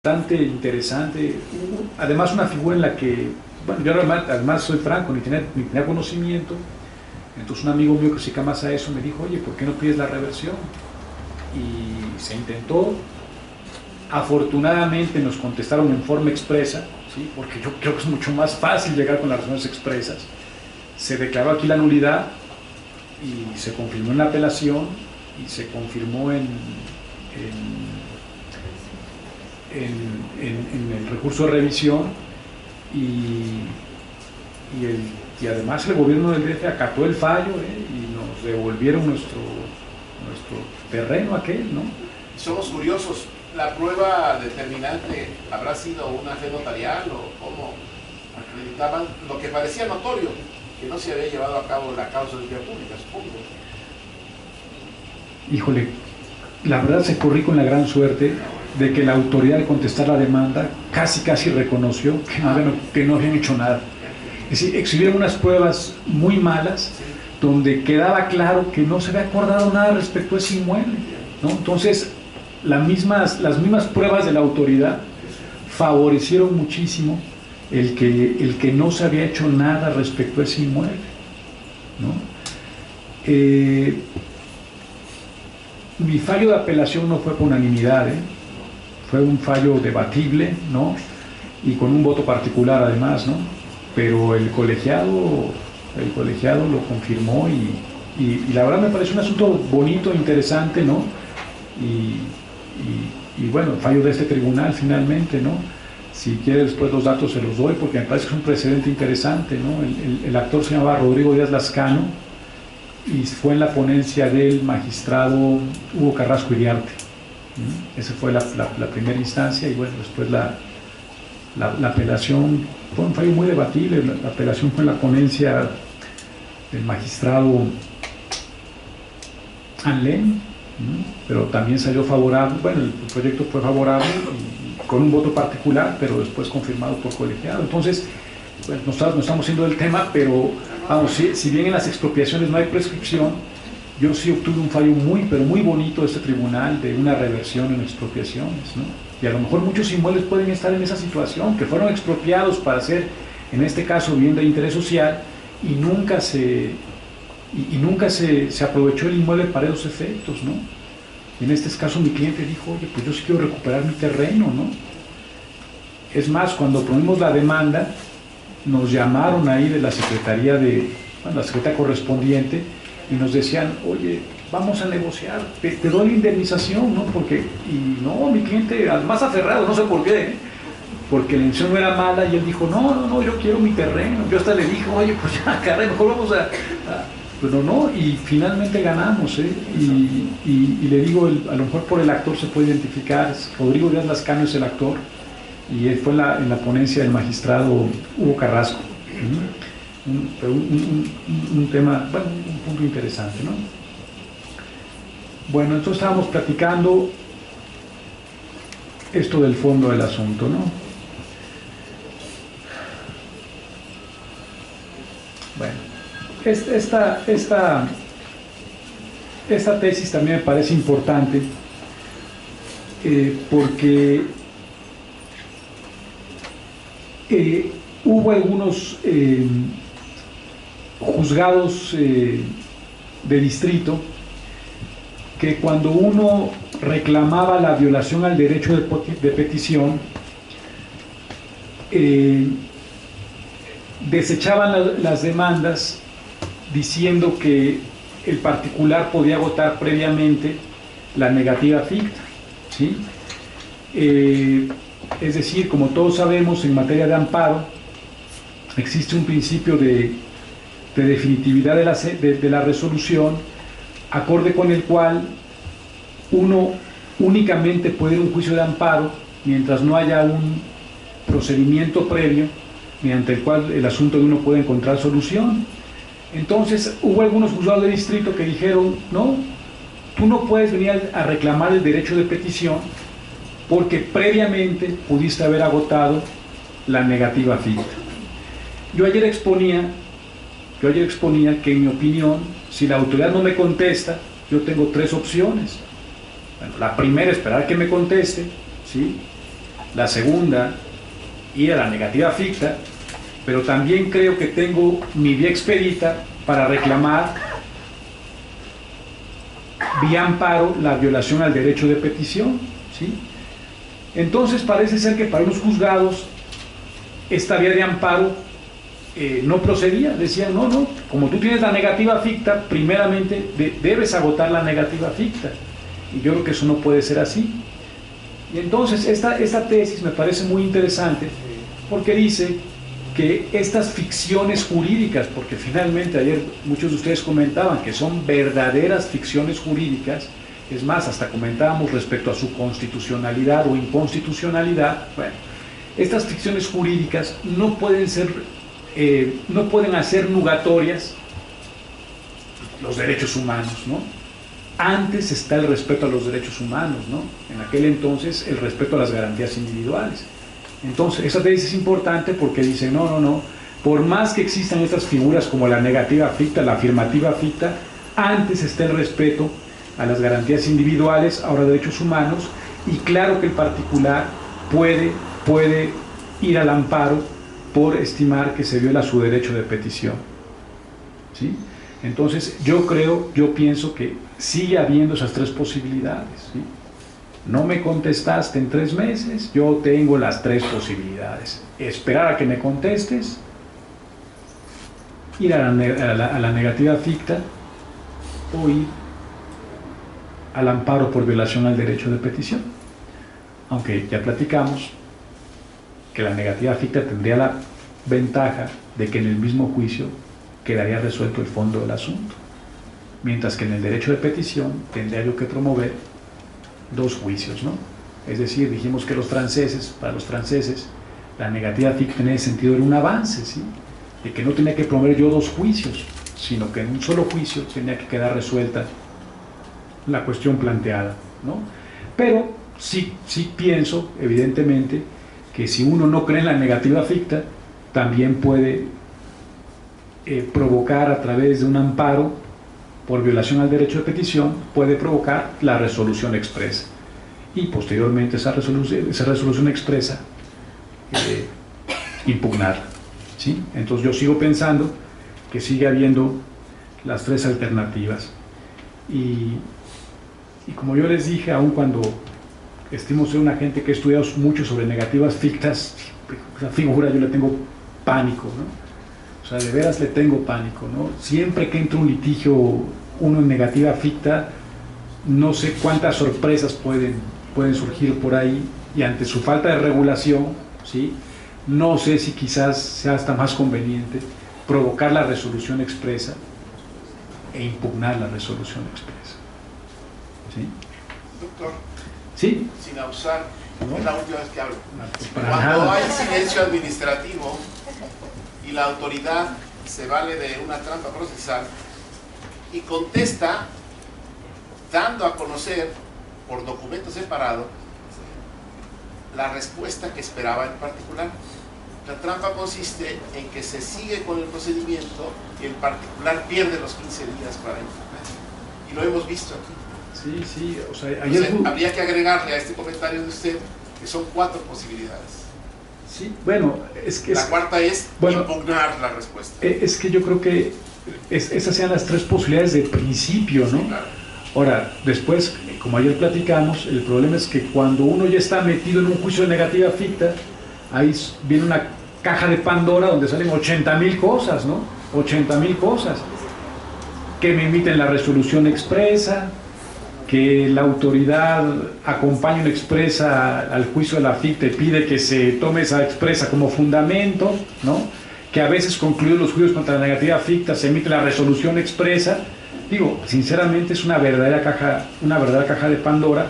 bastante interesante, además una figura en la que, bueno, yo además soy franco, ni tenía conocimiento. Entonces un amigo mío que se dedica más a eso me dijo, oye, ¿por qué no pides la reversión? Y se intentó. Afortunadamente nos contestaron en forma expresa, ¿sí? Porque yo creo que es mucho más fácil llegar con las razones expresas. Se declaró aquí la nulidad y se confirmó en la apelación y se confirmó en el recurso de revisión y además el gobierno del DF acató el fallo, y nos devolvieron nuestro terreno aquel, ¿no? Somos curiosos, ¿la prueba determinante habrá sido una fe notarial o cómo acreditaban lo que parecía notorio, que no se había llevado a cabo la causa de vía pública, supongo? Híjole, la verdad se corrí con la gran suerte de que la autoridad, al contestar la demanda, casi reconoció que no habían hecho nada. Es decir, exhibieron unas pruebas muy malas donde quedaba claro que no se había acordado nada respecto a ese inmueble, ¿no? Entonces, las mismas pruebas de la autoridad favorecieron muchísimo el que no se había hecho nada respecto a ese inmueble, ¿no? Mi fallo de apelación no fue por unanimidad, fue un fallo debatible, ¿no? Y con un voto particular además, ¿no? Pero el colegiado lo confirmó y la verdad me parece un asunto bonito, interesante, ¿no? Y bueno, el fallo de este tribunal finalmente, ¿no? Si quiere después los datos se los doy porque me parece que es un precedente interesante, ¿no? El actor se llamaba Rodrigo Díaz Lascano y fue en la ponencia del magistrado Hugo Carrasco Iriarte. Esa fue la primera instancia y bueno, después la apelación fue un fallo muy debatible. La apelación fue en la ponencia del magistrado Anlén, pero también salió favorable. Bueno, el proyecto fue favorable con un voto particular, pero después confirmado por colegiado. Entonces, pues, no estamos yendo del tema, pero vamos, si bien en las expropiaciones no hay prescripción, yo sí obtuve un fallo pero muy bonito de este tribunal de una reversión en expropiaciones, ¿no? Y a lo mejor muchos inmuebles pueden estar en esa situación, que fueron expropiados para hacer, en este caso, vivienda de interés social, y nunca se aprovechó el inmueble para esos efectos, ¿no? Y en este caso mi cliente dijo, oye, pues yo sí quiero recuperar mi terreno, ¿no? Es más, cuando ponimos la demanda, nos llamaron ahí de la secretaría la secretaria correspondiente, y nos decían, oye, vamos a negociar, te doy la indemnización, ¿no? Y no, mi cliente, además aferrado, no sé por qué, porque la intención no era mala, y él dijo, no, yo quiero mi terreno. Yo hasta le dije, oye, pues ya, caray, mejor vamos pero no, y finalmente ganamos, y le digo, a lo mejor por el actor se puede identificar, Rodrigo Díaz Lascano es el actor, y él fue en la ponencia del magistrado Hugo Carrasco. Un tema, bueno, un punto interesante, ¿no? Bueno, entonces estábamos platicando esto del fondo del asunto, ¿no? Bueno, esta tesis también me parece importante porque hubo algunos juzgados de distrito que cuando uno reclamaba la violación al derecho de petición, desechaban las demandas diciendo que el particular podía agotar previamente la negativa ficta, ¿sí? Es decir, como todos sabemos, en materia de amparo existe un principio de definitividad de la resolución, acorde con el cual uno únicamente puede ir a un juicio de amparo mientras no haya un procedimiento previo mediante el cual el asunto de uno puede encontrar solución. Entonces hubo algunos juzgados de distrito que dijeron, no, tú no puedes venir a reclamar el derecho de petición porque previamente pudiste haber agotado la negativa ficta. Yo ayer exponía que, en mi opinión, si la autoridad no me contesta, yo tengo tres opciones. Bueno, la primera, esperar que me conteste, ¿sí? La segunda, ir a la negativa ficta, pero también creo que tengo mi vía expedita para reclamar vía amparo la violación al derecho de petición, ¿sí? Entonces parece ser que para los juzgados esta vía de amparo no procedía. Decían, no, como tú tienes la negativa ficta, primeramente debes agotar la negativa ficta, y yo creo que eso no puede ser así. Y entonces esta tesis me parece muy interesante porque dice que estas ficciones jurídicas, porque finalmente ayer muchos de ustedes comentaban que son verdaderas ficciones jurídicas, es más, hasta comentábamos respecto a su constitucionalidad o inconstitucionalidad. Bueno, estas ficciones jurídicas no pueden hacer nugatorias los derechos humanos, ¿no? Antes está el respeto a los derechos humanos, ¿no? En aquel entonces el respeto a las garantías individuales. Entonces, esa tesis es importante porque dice, no, por más que existan estas figuras como la negativa ficta, la afirmativa ficta, antes está el respeto a las garantías individuales, ahora derechos humanos, y claro que el particular puede ir al amparo por estimar que se viola su derecho de petición, ¿sí? Entonces, yo pienso que sigue habiendo esas tres posibilidades, ¿sí? No me contestaste en 3 meses, yo tengo las 3 posibilidades: esperar a que me contestes, ir a la negativa ficta, o ir al amparo por violación al derecho de petición. Aunque ya platicamos que la negativa ficta tendría la ventaja de que en el mismo juicio quedaría resuelto el fondo del asunto, mientras que en el derecho de petición tendría yo que promover 2 juicios, ¿no? Es decir, dijimos que para los franceses, la negativa ficta en ese sentido era un avance, ¿sí? De que no tenía que promover yo 2 juicios, sino que en un solo juicio tenía que quedar resuelta la cuestión planteada, ¿no? Pero sí pienso, evidentemente, que si uno no cree en la negativa ficta, también puede provocar a través de un amparo por violación al derecho de petición, puede provocar la resolución expresa, y posteriormente esa resolución expresa impugnarla, ¿sí? Entonces yo sigo pensando que sigue habiendo las 3 alternativas, y como yo les dije, aun cuando estimo ser una gente que ha estudiado mucho sobre negativas fictas, esa figura yo le tengo pánico, ¿no? O sea, de veras le tengo pánico, ¿no? Siempre que entra un litigio, uno en negativa ficta, no sé cuántas sorpresas pueden surgir por ahí, y ante su falta de regulación, ¿sí? No sé si quizás sea hasta más conveniente provocar la resolución expresa e impugnar la resolución expresa, ¿sí? Doctor, ¿sí? Sin abusar, ¿no? Es la última vez que hablo. Para Cuando nada. hay silencio administrativo y la autoridad se vale de una trampa procesal y contesta dando a conocer por documento separado la respuesta que esperaba el particular. La trampa consiste en que se sigue con el procedimiento y el particular pierde los 15 días para impugnar. Y lo hemos visto aquí. Sí, o sea, Entonces, habría que agregarle a este comentario de usted que son 4 posibilidades. Sí, bueno, la cuarta es impugnar la respuesta. Es que yo creo que esas sean las 3 posibilidades de principio, ¿no? Sí, claro. Ahora, después, como ayer platicamos, el problema es que cuando uno ya está metido en un juicio de negativa ficta, ahí viene una caja de Pandora donde salen 80,000 cosas, ¿no? 80,000 cosas. Que me emiten la resolución expresa, que la autoridad acompañe una expresa al juicio de la ficta y pide que se tome esa expresa como fundamento, ¿no? Que a veces concluidos los juicios contra la negativa ficta se emite la resolución expresa. Digo, sinceramente es una verdadera caja de Pandora,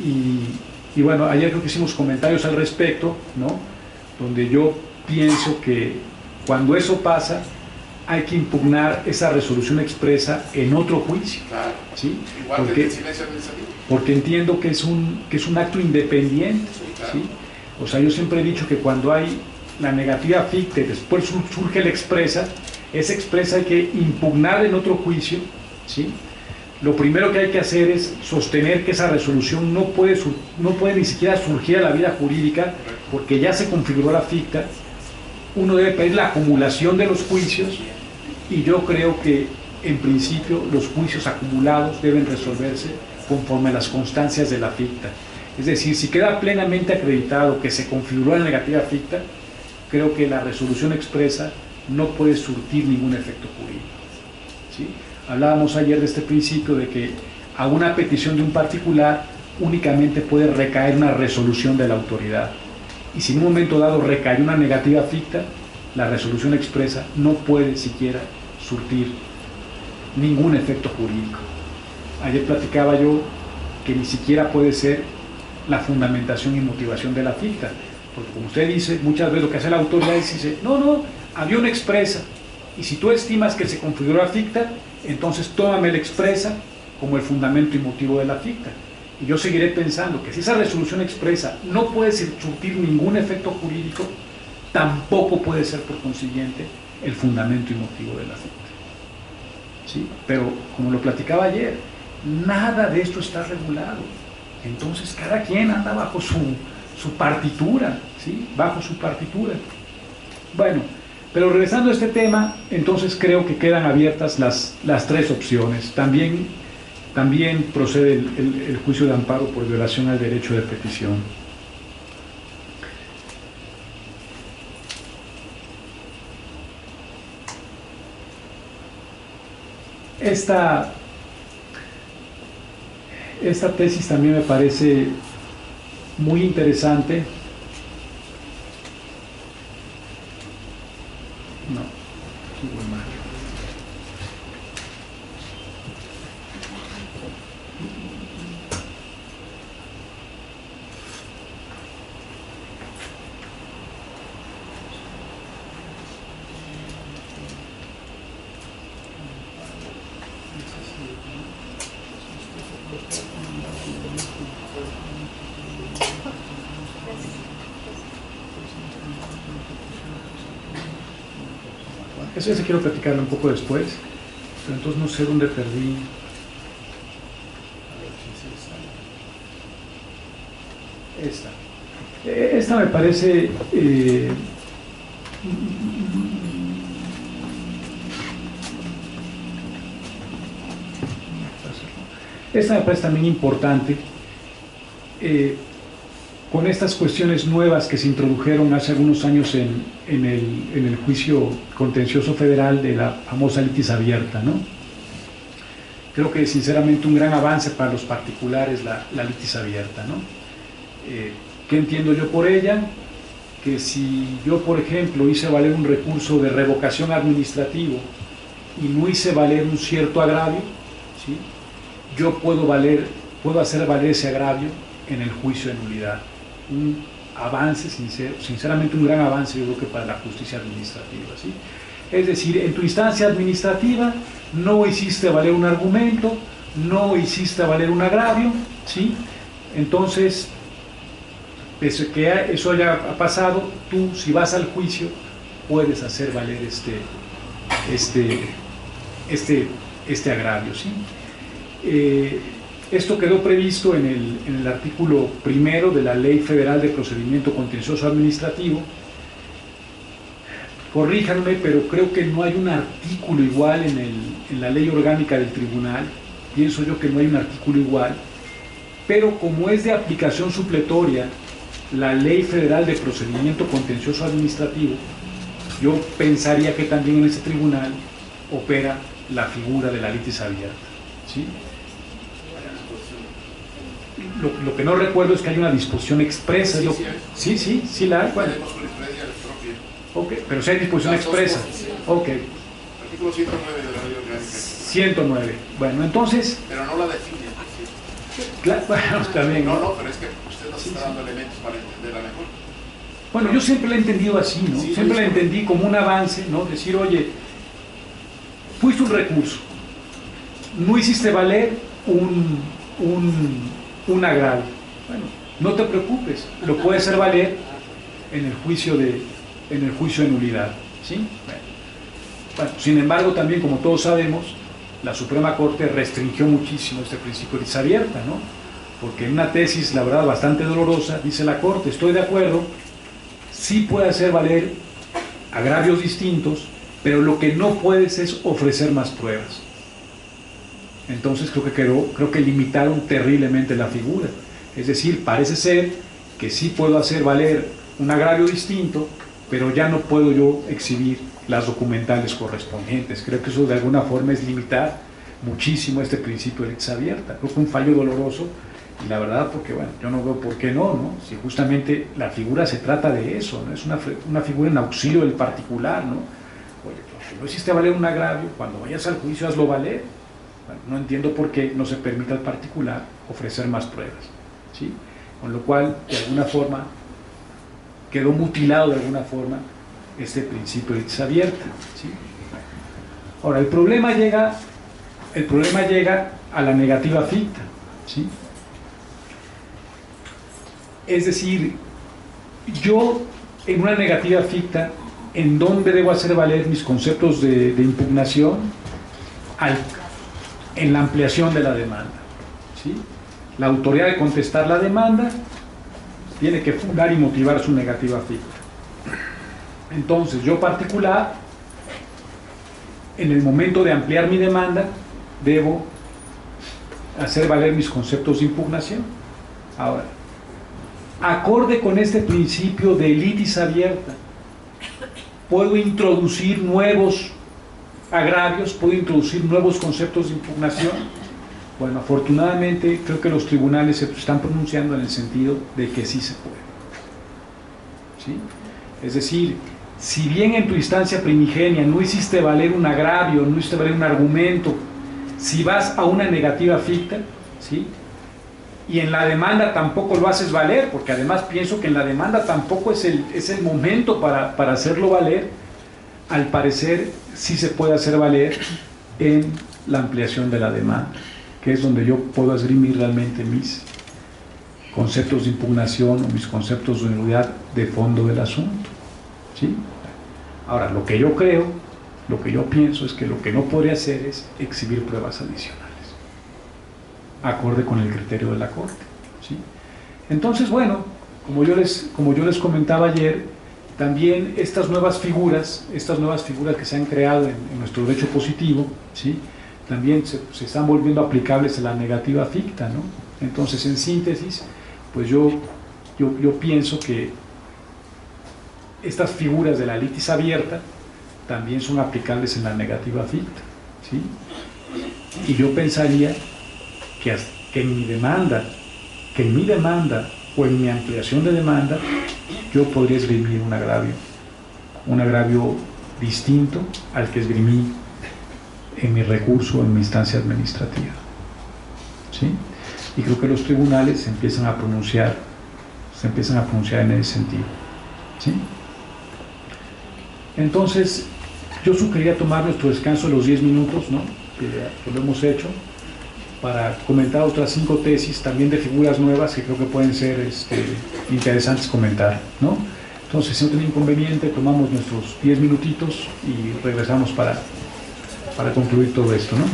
y bueno, ayer creo que hicimos comentarios al respecto, ¿no? Donde yo pienso que cuando eso pasa hay que impugnar esa resolución expresa en otro juicio, claro, ¿sí? Igual que el silencio administrativo. Porque entiendo que es un acto independiente, sí, claro. ¿sí? O sea, yo siempre he dicho que cuando hay la negativa ficta y después surge la expresa, esa expresa hay que impugnar en otro juicio, ¿sí? lo primero que hay que hacer es sostener que esa resolución no puede ni siquiera surgir a la vida jurídica, porque ya se configuró la ficta. Uno debe pedir la acumulación de los juicios, y yo creo que en principio los juicios acumulados deben resolverse conforme a las constancias de la ficta. Es decir, si queda plenamente acreditado que se configuró la negativa ficta, creo que la resolución expresa no puede surtir ningún efecto jurídico, ¿sí? Hablábamos ayer de este principio de que a una petición de un particular únicamente puede recaer una resolución de la autoridad, y si en un momento dado recae una negativa ficta, la resolución expresa no puede siquiera surtir ningún efecto jurídico. Ayer platicaba yo que ni siquiera puede ser la fundamentación y motivación de la ficta, porque como usted dice, muchas veces lo que hace la autoridad es dice, no, había una expresa, y si tú estimas que se configuró la ficta, entonces tómame la expresa como el fundamento y motivo de la ficta. Y yo seguiré pensando que si esa resolución expresa no puede surtir ningún efecto jurídico, tampoco puede ser por consiguiente el fundamento y motivo de la ficta, ¿sí? Pero como lo platicaba ayer, nada de esto está regulado. Entonces cada quien anda bajo su partitura, ¿sí? Bajo su partitura. Bueno, pero regresando a este tema, entonces creo que quedan abiertas las tres opciones. También procede el juicio de amparo por violación al derecho de petición. Esta tesis también me parece muy interesante. No, aquí voy mal. Eso ya se quiero platicarlo un poco después, pero entonces no sé dónde perdí. Esta me parece también importante, con estas cuestiones nuevas que se introdujeron hace algunos años en el juicio contencioso federal de la famosa litis abierta, ¿no? Creo que sinceramente un gran avance para los particulares la litis abierta, ¿no? ¿Qué entiendo yo por ella? Que si yo, por ejemplo, hice valer un recurso de revocación administrativo y no hice valer un cierto agravio, ¿sí?, yo puedo hacer valer ese agravio en el juicio de nulidad. Un avance, sinceramente un gran avance, yo creo que para la justicia administrativa, ¿sí? Es decir, en tu instancia administrativa no hiciste valer un argumento, no hiciste valer un agravio, ¿sí? Entonces, pese que eso haya pasado, tú, si vas al juicio, puedes hacer valer este agravio, ¿sí? Esto quedó previsto en el artículo 1 de la Ley Federal de Procedimiento Contencioso Administrativo. Corríjanme, pero creo que no hay un artículo igual en la Ley Orgánica del Tribunal. Pienso yo que no hay un artículo igual, pero como es de aplicación supletoria la Ley Federal de Procedimiento Contencioso Administrativo, yo pensaría que también en ese tribunal opera la figura de la litis abierta, ¿sí? Lo que no recuerdo es que hay una disposición expresa. Sí, la hay. Bueno. Okay, pero si hay disposición expresa. Ok. Artículo 109 de la Ley Orgánica. 109. Bueno, entonces. Pero no la define. Claro, bueno, también. No, pero es que usted nos está dando elementos para entenderla mejor. Bueno, yo siempre la he entendido así, ¿no? Sí, siempre la entendí como un avance, ¿no? Decir, oye, fuiste un recurso, no hiciste valer un agravio. Bueno, no te preocupes, lo puedes hacer valer en el juicio de nulidad, ¿sí? Bueno, sin embargo, también, como todos sabemos, la Suprema Corte restringió muchísimo este principio de litiz abierta, ¿no? Porque en una tesis, la verdad, bastante dolorosa, dice la Corte, estoy de acuerdo, sí puede hacer valer agravios distintos, pero lo que no puedes es ofrecer más pruebas. Entonces creo que limitaron terriblemente la figura. Es decir, parece ser que sí puedo hacer valer un agravio distinto, pero ya no puedo yo exhibir las documentales correspondientes. Creo que eso de alguna forma es limitar muchísimo este principio de litiz abierta. Creo que un fallo doloroso, y la verdad, porque bueno, yo no veo por qué no, si justamente la figura se trata de eso, ¿no? Es una figura en auxilio del particular, ¿no? Oye, pues si no hiciste valer un agravio, cuando vayas al juicio hazlo valer. Bueno, no entiendo por qué no se permite al particular ofrecer más pruebas, ¿sí? Con lo cual, de alguna forma, quedó mutilado de alguna forma este principio de litiz abierta, ¿sí? Ahora, el problema llega a la negativa ficta, ¿sí? Es decir, yo en una negativa ficta, ¿en dónde debo hacer valer mis conceptos de impugnación? En la ampliación de la demanda, ¿sí? La autoridad de contestar la demanda tiene que fundar y motivar su negativa ficta. Entonces, yo particular, en el momento de ampliar mi demanda, debo hacer valer mis conceptos de impugnación. Ahora, acorde con este principio de litis abierta, puedo introducir nuevos agravios, puedo introducir nuevos conceptos de impugnación. Bueno, afortunadamente creo que los tribunales se están pronunciando en el sentido de que sí se puede, ¿sí? Es decir, si bien en tu instancia primigenia no hiciste valer un agravio, no hiciste valer un argumento, si vas a una negativa ficta, ¿sí? Y en la demanda tampoco lo haces valer, porque además pienso que en la demanda tampoco es el momento para hacerlo valer, al parecer sí se puede hacer valer en la ampliación de la demanda, que es donde yo puedo esgrimir realmente mis conceptos de impugnación o mis conceptos de unidad de fondo del asunto, ¿sí? Ahora, lo que yo creo, lo que yo pienso es que lo que no podría hacer es exhibir pruebas adicionales, acorde con el criterio de la Corte, ¿sí? Entonces, bueno, como yo les comentaba ayer, también estas nuevas figuras que se han creado en nuestro derecho positivo, ¿sí? También se están volviendo aplicables a la negativa ficta, ¿no? Entonces, en síntesis, pues yo pienso que estas figuras de la litis abierta también son aplicables en la negativa ficta, ¿sí? Y yo pensaría que en mi demanda o en mi ampliación de demanda, yo podría esgrimir un agravio distinto al que esgrimí en mi recurso en mi instancia administrativa, ¿sí? Y creo que los tribunales se empiezan a pronunciar en ese sentido, ¿sí? Entonces, yo sugeriría tomar nuestro descanso de los 10 minutos, ¿no? Que lo hemos hecho, para comentar otras 5 tesis también de figuras nuevas que creo que pueden ser interesantes comentar, ¿no? Entonces, si no tiene inconveniente, tomamos nuestros 10 minutitos y regresamos para concluir todo esto, ¿no?